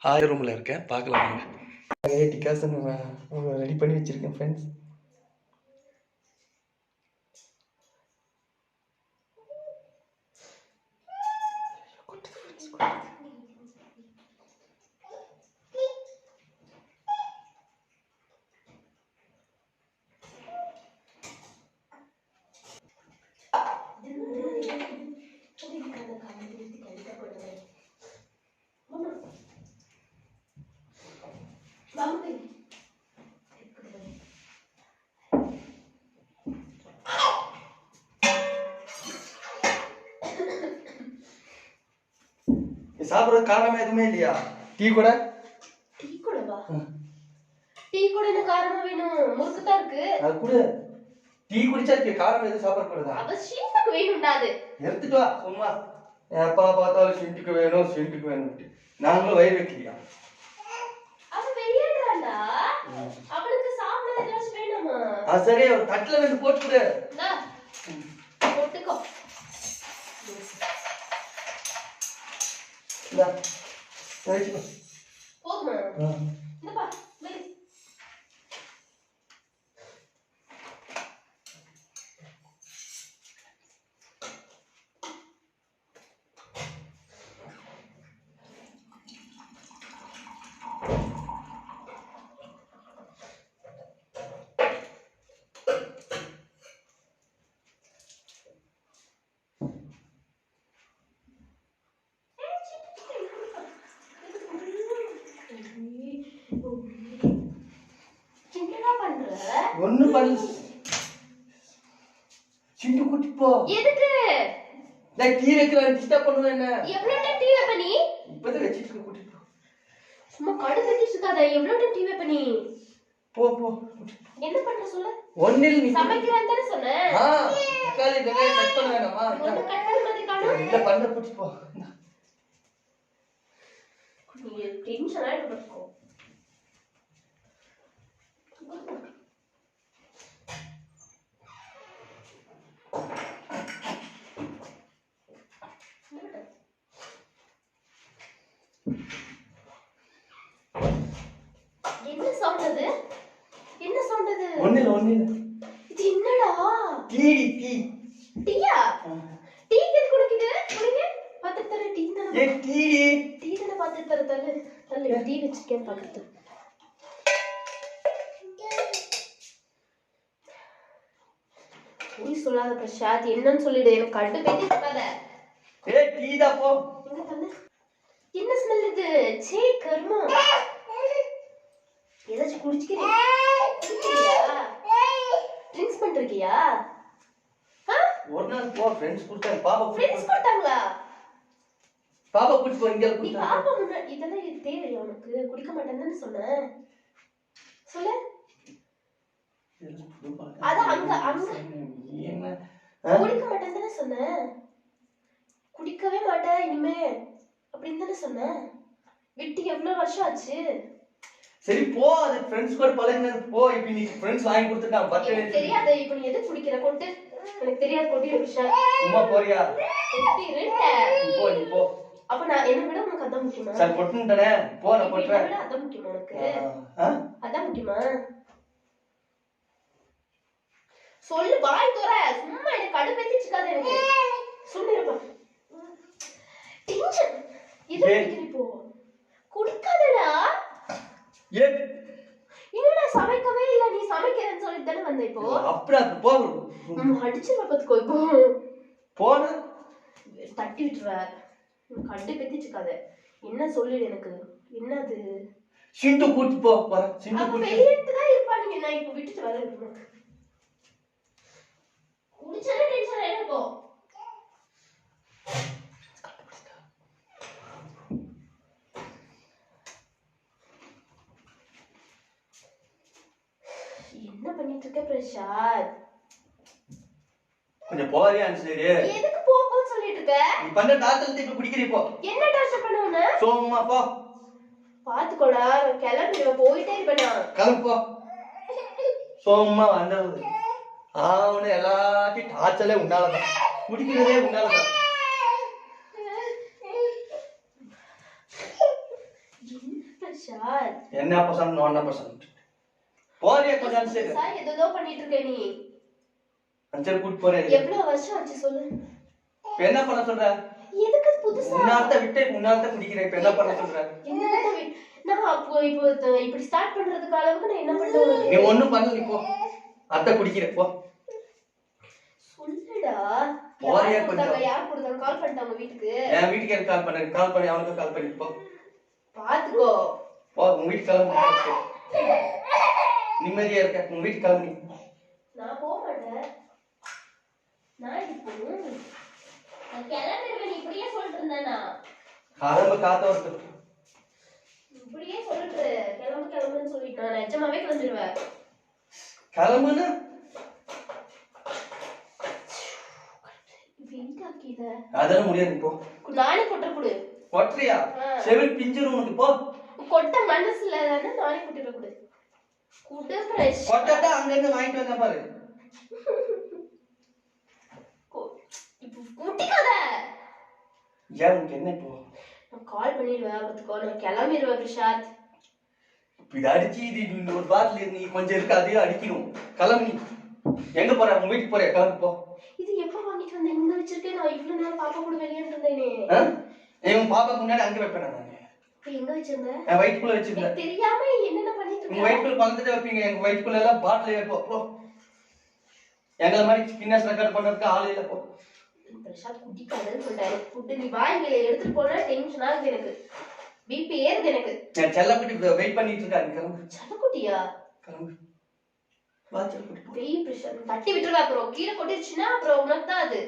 Hi ரூமில் இருக்கேன், பார்க்கலாம். டிகாசன் ரெடி பண்ணி வச்சிருக்கேன் ஃப்ரெண்ட்ஸ். சாப்பிட்ற காரணம் எதுவுமே இல்லையா? டீ கூட என்ன காரணம் வேணும்? முறுக்கு தான் இருக்கு. அது கூட டீ குடிச்சா காரணம் எதுவும் சாப்பிட கூடாதா? அவசியத்துக்கு வேணும்டா. அது எடுத்துட்டு வா. சும்மா எப்பா பார்த்தாலும் ஸ்வீட்டுக்கு வேணும். நாங்களும் வயிறு வைக்கலையா? அவன் வெளியேறான்டா. அவனுக்கு சாப்பிட ஏதாச்சும் வேணுமா? சரி, ஒரு தட்டுல ரெண்டு போட்டு கொடு. போட்டுக்கோ. போதுமா? இந்தப்பா வெளி. ஒண்ணு பண்ணு. சிண்டு கூட்டி போ. எதுக்கு? நான் டீ வைக்கிறேன், டிஸ்டர்ப் பண்ணுவேன். என்ன எவ்வளவு டைம் டீ வைப்ப நீ? இப்பதான் வச்சிட்டு கூட்டி போ. சும்மா கடு கட்டிட்டு இருக்காத. எவ்வளவு டைம் டீ வைப்ப நீ? போ. என்ன பண்ற சொல்லு. ஒண்ணில் நீ சமைக்கிறேன்னு தானே சொன்னேன். தக்காளி வெங்காயம் கட் பண்ண வேணாமா? ஒண்ணு கட் பண்ண மாதிரி காணோம். இல்ல பண்ண கூட்டி போ. நீ டென்ஷன் ஆயிட்டு பட்டுக்கோ. என்ன சவுண்ட் அது? ஒண்ணில் இது என்னடா? டீ. டீயா? டீக்கு எது குடிக்குது? குடிங்க. பாத்து தர டீ தான. டீ தான பாத்து தர தள்ள டீ வச்சிருக்கேன் பாக்குறது. நீ சொல்லாத பிரசாத், என்னன்னு சொல்லிடு. எனக்கு கண்டு பேத்தி சொல்லாத. டீ தான் போ. எங்க தண்ணு? என்ன ஸ்மெல் இது? சே கர்மா. ஏதாச்சும் குடிச்சிக்கிறியா? ட்ரிங்க்ஸ் பண்றியா? ஒரு நாள் போ. ஃப்ரெண்ட்ஸ் கூட்டாங்க. பாப்பா ஃப்ரெண்ட்ஸ் கூட்டாங்களா? பாப்பா கூட்டி போ. இங்க நீ பாப்பா முன்னாடி இதெல்லாம் இது தேவையா உனக்கு? குடிக்க மாட்டேன்னு சொன்னேன். சொல்லு. அத அங்க என்ன குடிக்க மாட்டேன்னு சொன்னேன். குடிக்கவே மாட்டேன் இனிமே அப்படின்னு தானே சொன்னேன். விட்டு எவ்வளவு வருஷம் ஆச்சு? சரி போ. அது ஃப்ரெண்ட்ஸ் கூட பழகினது போ. இப்போ நீ ஃப்ரெண்ட்ஸ் வாங்கி கொடுத்துட்டான். பட் எனக்கு தெரியாது. இப்போ நீ எது குடிக்கிற? கொட்டு. எனக்கு தெரியாது. கொட்டிரு விஷயம். சும்மா போறியா? கொட்டிருட்ட. நீ போ. அப்ப நான் என்ன விட உனக்கு அதான் முக்கியமா? சரி கொட்டுனேனே. போ. நான் கொட்றேன். அதான் முக்கியமா உனக்கு? அதான் முக்கியமா? சொல்லு. வாய் தோற. சும்மா எனக்கு கடுப்பேத்திச்சுக்காத. எனக்கு சொல்லிருப்பா. டென்ஷன். இது குடிக்கிறீ போ. குடிக்காதடா. இன்னும் நான் சமைக்கவே இல்ல. நீ சமைக்கிறேன்னு சொல்லிட்டு தானே வந்த. இப்போ அப்படியே போ. அடிச்சிருவ பாத்துக்கோ. இப்போ போன தட்டி விட்டுருவ. கண்டு பெத்திச்சுக்காத. என்ன சொல்லிடு எனக்கு. என்னது? சிண்டு கூட்டி போ. சிண்டு கூட்டி வெளியிட்டு தான் இருப்பா. நீங்க நான் இப்போ விட்டுட்டு வரேன். குடிச்சாலே டென்ஷன் ஆயிடும். போ. என்ன பண்ணிட்டு இருக்க பிரசாத்? கொஞ்சம் போறியா? சரி, எதுக்கு போன்னு சொல்லிட்டு இருக்க? நீ பண்ண டாக்டர் திட்டு குடிக்கிறீ போ. என்ன டார்ச்சர் பண்ணுவன? சும்மா போ. பாத்துக்கோடா. கிளம்பிடுவேன். போயிட்டே இருப்பேன். கிளம்பு போ. சும்மா வந்தது அவனு எல்லாத்தையும் டார்ச்சலே உண்டாலதான். குடிக்கிறதே உண்டாலதான். என்ன என்ன பசங்க நோன்னா பசங்க போறியா கொஞ்சம் சரி ஏதோ பண்ணிட்டு இருக்க நீ அஞ்சல் கூட்டு போறேன் எவ்வளவு வருஷம் ஆச்சு சொல்லு என்ன பண்ண சொல்ற எதுக்கு புதுசா முன்னாத்த குடிக்கிறேன் இப்ப என்ன பண்ண சொல்ற நான் அப்போ இப்போ இப்படி ஸ்டார்ட் பண்றதுக்கு அளவுக்கு நான் என்ன பண்ணுவேன் நீ ஒண்ணும் பண்ணல நீ போ அத்தை குடிக்கிற போ சொல்லுடா போறியா கொஞ்சம் யார் கொடுத்தாங்க கால் பண்ணிட்டாங்க வீட்டுக்கு என் வீட்டுக்கு கால் பண்ணி அவனுக்கு கால் பண்ணி போ பாத்துக்கோ போ உங்க வீட்டுக்கு கிளம்பு நிம்மதியா இருக்க உங்க வீட்டுக்கு கிளம்பி நான் போக மாட்டேன் நான் இப்போ நான் கிளம்பிடுவேன் இப்படியே சொல்லிட்டு இருந்தேனா கிளம்பு காத்த வருது இப்படியே சொல்லிட்டு கிளம்புன்னு சொல்லிட்டு நான் நிஜமாவே கிளம்பிடுவேன் கிளம்புனா அதெல்லாம் முடியாது போ நானே கொட்ட கொடு கொட்டுறியா செவில் பிஞ்சிரும் உனக்கு போ கொட்ட மனசுல தானே நானே கொட்டிட கொடு குடு பிரஷ் கொட்டட்டா அங்க இருந்து வாங்கிட்டு வந்தா பாரு இப்போ குட்டிக்காத ஏன் உனக்கு என்ன இப்போ நான் கால் பண்ணிடுவேன் அதுக்கோ நான் கிளம்பிடுவேன் பிரசாத் இது அடிச்சு இது ஒரு பாட்டில் நீ கொஞ்சம் இருக்கு அதையும் அடிக்கணும் கிளம்பி எங்க போற உங்க வீட்டுக்கு போறியா கிளம்பி போ இது எப்ப வாங்கிட்டு வந்தேன் இங்க வச்சிருக்கேன் நான் இவ்வளவு நேரம் பாப்பா கூட வெளியே இருந்தேனே என் பாப்பா முன்னாடி அங்க வைப்பேன் நான் எங்க வச்சிருந்தேன் என் வயிற்றுக்குள்ள வச்சிருந்தேன் தெரியாம என்னென்ன பண்ணிட்டு உங்க வயிற்றுக்குள்ள பக்கத்துல வைப்பீங்க எங்க வயிற்றுக்குள்ள எல்லாம் பாட்டில் வைப்போம் போ எங்களை மாதிரி கின்னஸ் ரெக்கார்ட் பண்றதுக்கு ஆள் இல்ல போ பிரசாத் குடிக்காதன்னு சொல்லிட்டாரு ஃபுட் நீ வாங்கில எடுத்துட்டு போனா டென்ஷன் ஆகுது எனக்கு பிபி ஏறுது எனக்கு நான் செல்லக்குட்டி வெயிட் பண்ணிட்டு இருக்கேன் கிளம்பு செல்லக்குட்டியா கிளம்பு வா செல்லக்குட்டி வெய் பிரசாத் தட்டி விட்டுறா அப்புறம் கீழே கொட்டிருச்சுன்னா அப்புறம் உனக்கு தான் அது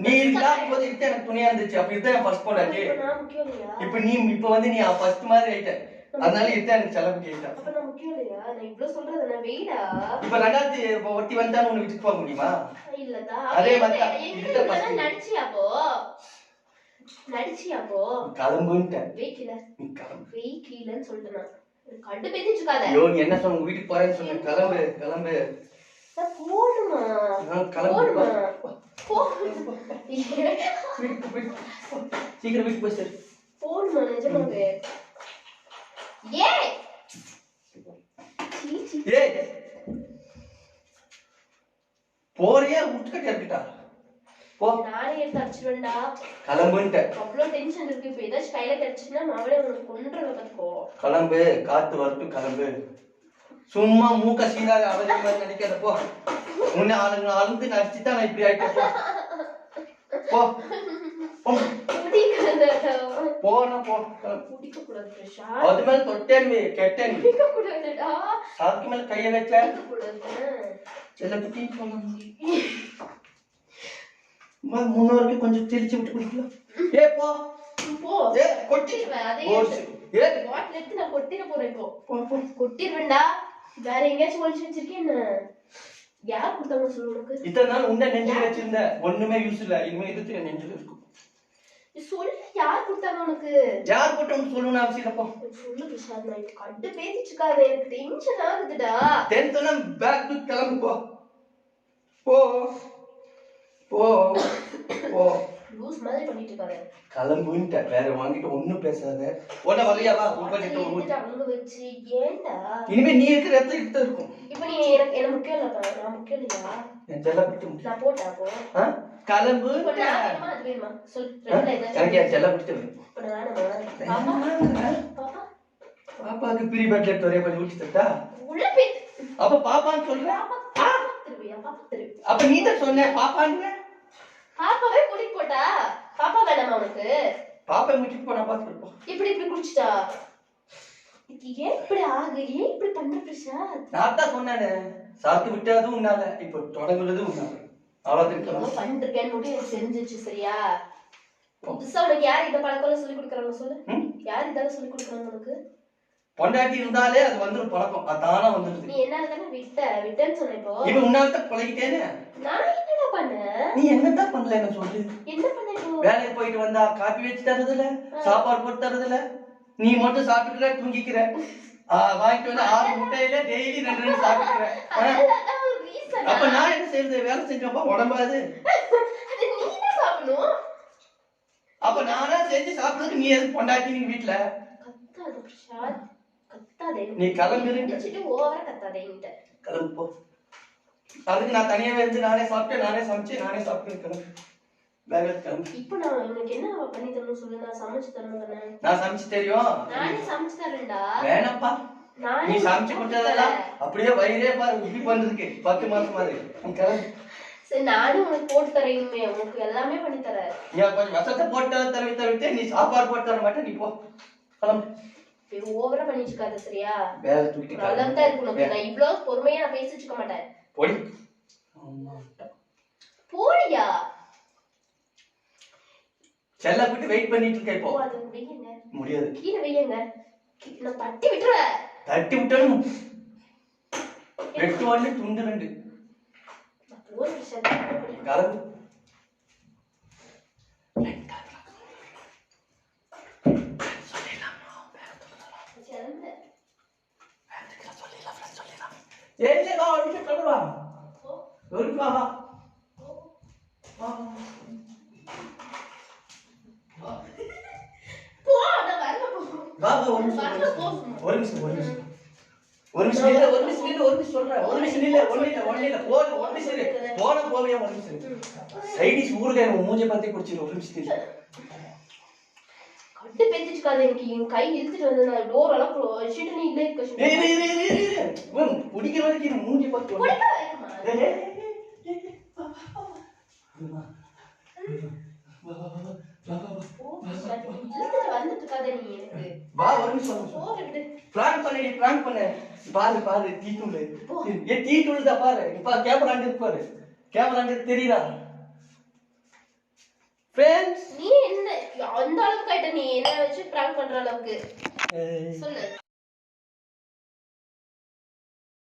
நீ இல்லாத போது இருக்க எனக்கு துணியா இருந்துச்சு அப்ப இதுதான் என் ஃபர்ஸ்ட் பொண்டாட்டி நான் முக்கியம் இல்லையா இப்ப நீ வந்து நீ ஃபர்ஸ்ட் மாதிரி ஆயிட்ட அதனால இதுதான் எனக்கு செல்லக்குட்டி ஆயிட்டா அப்ப நான் முக்கியம் இல்லையா நான் இவ்வளவு சொல்றது நான் வெயிடா இப்ப ரெண்டாவது ஒருத்தி வந்தா உன்னை விட்டுட்டு போக முடியுமா இல்லதா அதே மாதிரி இதுதான் நடிச்சியாப்போ கிளம்புன்ட்டேன் வெயிக்கல நீ கிளம்பு வெயிக்கலன்னு சொல்லிட்டேன் நான் கண்டு பேசிட்டு இருக்காத ஐயோ நீ என்ன சொன்ன உங்க வீட்டுக்கு போறேன்னு சொன்ன கிளம்பு கிளம்பு போணுமா கிளம்பு சீக்கிரம் வீட்டுக்கு போய் சரி போணுமா நிஜமாவே ஏய் போறியா விட்டுக்கிட்டே இருக்கட்டா போ நானே எடுத்து அடிச்சிருவேன்டா கிளம்புன்ட்ட அவ்வளோ டென்ஷன் இருக்கு இப்போ ஏதாச்சும் கையில கிடைச்சுன்னா மாவளே உனக்கு கொண்டுறத பார்த்துக்கோ கிளம்பு காத்து வரட்டும் கிளம்பு சும்மா மூக்க சீனாக அவதி மாதிரி நடிக்காத போ முன்ன ஆளுங்க அழுந்து நடிச்சுதான் நான் இப்படி ஆயிட்டேன் போ போனா போ குடிக்க கூடாது பிரஷா அது மேல தொட்டேன்னு கெட்டேன் குடிக்க கூடாதுடா சாக்கு மேல கைய வச்ச செல்ல குட்டி முன்னோருக்கு கொஞ்சம் திரிச்சு விட்டு குடிக்கலாம் ஏ போ போ ஏ கொட்டிடுவேன் அதே ஏ பாட்டில் எடுத்து நான் கொட்டிட போறேன் இப்போ கொட்டிடுவேன்டா வேற எங்கேயாச்சும் ஒழிச்சு வச்சிருக்கேன் என்ன யார் கொடுத்தாங்க சொல்லு உனக்கு இத்தனை நாள் உண்ட நெஞ்சில் வச்சிருந்த ஒண்ணுமே யூஸ் இல்ல இனிமே இது நெஞ்சில் இருக்கும் சொல்லு யார் கொடுத்தாங்க உனக்கு யார் கொடுத்தவங்க சொல்லணும்னு அவசியம் இல்லப்போ சொல்லு பிரசாத் நான் கண்டு பேசிட்டு இருக்காது எனக்கு டென்ஷன் ஆகுதுடா டென்ஷனா பேக் டு கிளம்பு போ போ போ போ லூஸ் மாதிரி பண்ணிட்டு இருக்காரு கிளம்புன்ட்ட வேற வாங்கிட்டு ஒண்ணும் பேசாத உடனே வரையா வா அங்க வச்சு ஏன்டா இனிமே நீ இருக்கிற இடத்துல கிட்ட இருக்கும் இப்போ நீ எனக்கு என்ன முக்கியம் இல்லப்பா நான் முக்கியம் இல்லையா என் செல்ல பிடிச்சு நான் போட்டா போ கிளம்பு அது வேணுமா சொல் எனக்கு என் செல்ல பிடிச்சு பாப்பா பாப்பாக்கு பிரி பேட்ல எடுத்து வரைய கொஞ்சம் ஊட்டி தட்டா உள்ள போய் அப்ப பாப்பான்னு சொல்ற அப்ப நீ தான் சொன்ன பாப்பான்னு பாப்பாவே குடி போட்டா பாப்பா வேணாமா உனக்கு பாப்பா முட்டிட்டு போனா பாத்துட்டு இப்படி குடிச்சிட்டா ஏன் இப்படி ஆகு ஏன் இப்படி பண்ற பிரசாத் நான் தான் சொன்னேனே சாப்பிட்டு விட்டதும் உன்னால இப்ப தொடங்குறது உன்னால அவ்வளவுதான் பண்ணிருக்கேன்னு மட்டும் எனக்கு தெரிஞ்சிச்சு சரியா புதுசா உனக்கு யார் இந்த பழக்கம் சொல்லி கொடுக்குறாங்க சொல்லு யார் இதெல்லாம் சொல்லி கொடுக்குறாங்க உனக்கு பொண்டாட்டி இருந்தாலே அது வந்துரும் பழக்கம் அதான வந்துருது நீ என்ன தானே விட்டேன்னு சொன்ன இப்போ இப்ப உன்னால தான் பழகிட்டேனே நான் என்னடா பண்ண நீ என்னதான் பண்ணல என்ன சொல்லு என்ன பண்ண இப்போ வேலைக்கு போயிட்டு வந்தா காப்பி வச்சு தரதுல சாப்பாடு போட்டு தரதுல நீ மட்டும் சாப்பிட்டுக்கிற தூங்கிக்கிற வாங்கிட்டு வந்து 6 முட்டையில டெய்லி 2 சாப்பிட்டுக்கிற அப்ப நான் என்ன செய்யறது வேலை செஞ்சப்பா உடம்பாது நீ சாப்பிடணும் அப்ப நானா செஞ்சு சாப்பிடுறதுக்கு நீ எதுக்கு பொண்டாட்டி நீங்க வீட்டுல கத்தாத பிரசாத் கத்தாதே. நீ கிளம்பிரு. முடிச்சிட்டு ஓவரா கத்தாதே என்கிட்ட. கிளம்பு போ. அதுக்கு நான் தனியாவே இருந்து நானே சாப்பிட்டு நானே சமைச்சு நானே சாப்பிட்டு கிளம்பு. வேற கிளம்பு. இப்போ நான் உனக்கு என்ன பண்ணி தரணும் சொல்லு, நான் சமைச்சு தரணும். நான் சமைச்சு தெரியும். நானே சமைச்சு தரேன்டா. வேணப்பா. நீ சமைச்சு கொடுத்ததெல்லாம் அப்படியே வயிறே பாரு உப்பி பண்றதுக்கு 10 மாசம் மாதிரி. நீ கிளம்பு. சரி நானும் உனக்கு போட்டு தரேன், இனிமே உனக்கு எல்லாமே பண்ணி தரேன். நீ கொஞ்சம் வசத்தை போட்டு தரவிட்டு நீ சாப்பாடு போட்டு தர மாட்டே. நீ போ கிளம்பு. ஓவரா பண்ணிட்டு இருக்காத சரியா? வேற தூக்கி நல்லா தான் இருக்கணும். நான் இவ்வளவு பொறுமையா நான் பேசிட்டு இருக்க மாட்டேன். போடி. போடியா. செல்ல விட்டு வெயிட் பண்ணிட்டு இருக்க இப்போ. அது வெய்யுங்க. முடியாது. கீழே வெய்யுங்க. நான் தட்டி விட்டுறேன். தட்டி விட்டணும். வெட்டு ஒண்ணு துண்டு 2. ஒரு நிமிஷம் கலந்து. ஏய் வா ஒரு நிமிஷம் சொல்லுவா. ஒரு நிமிஷம் வா. போ நான் வரல போ. வா வா ஒரு நிமிஷம் நில்லு. ஒரு நிமிஷம் சொல்றேன். ஒரு நிமிஷம் நில்லு. போடு ஒரு நிமிஷம் இரு. போன போவியா ஒரு நிமிஷம் இரு. சைடிஸ் ஊர்ல நம்ம மூஞ்ச பார்த்தே குடிச்சிரு. ஒரு நிமிஷம் இரு. கட்டு பேத்திச்சுக்காத. எனக்கு என் கை இழுத்துட்டு வந்து நான் டோர் அளவுக்கு வச்சிட்டு நீ இல்லை கஷ்டம். குடிக்கிற வரைக்கும் மூஞ்சி பார்த்து குடிக்க வைக்குமா? வந்துட்டு இருக்காத நீ எனக்கு. வா ஒரு நிமிஷம். பிளான் பண்ணு. பாரு டீ தூள். டீ தூள் தான் பாரு. இப்ப கேமரா அங்க இருக்கு பாரு. கேமரா அங்க தெரியுதா? ஃப்ரெண்ட்ஸ் நீ என்ன அந்த அளவுக்கு ஆயிட்ட, நீ என்ன வச்சு பிராங்க் பண்ற அளவுக்கு சொல்லு.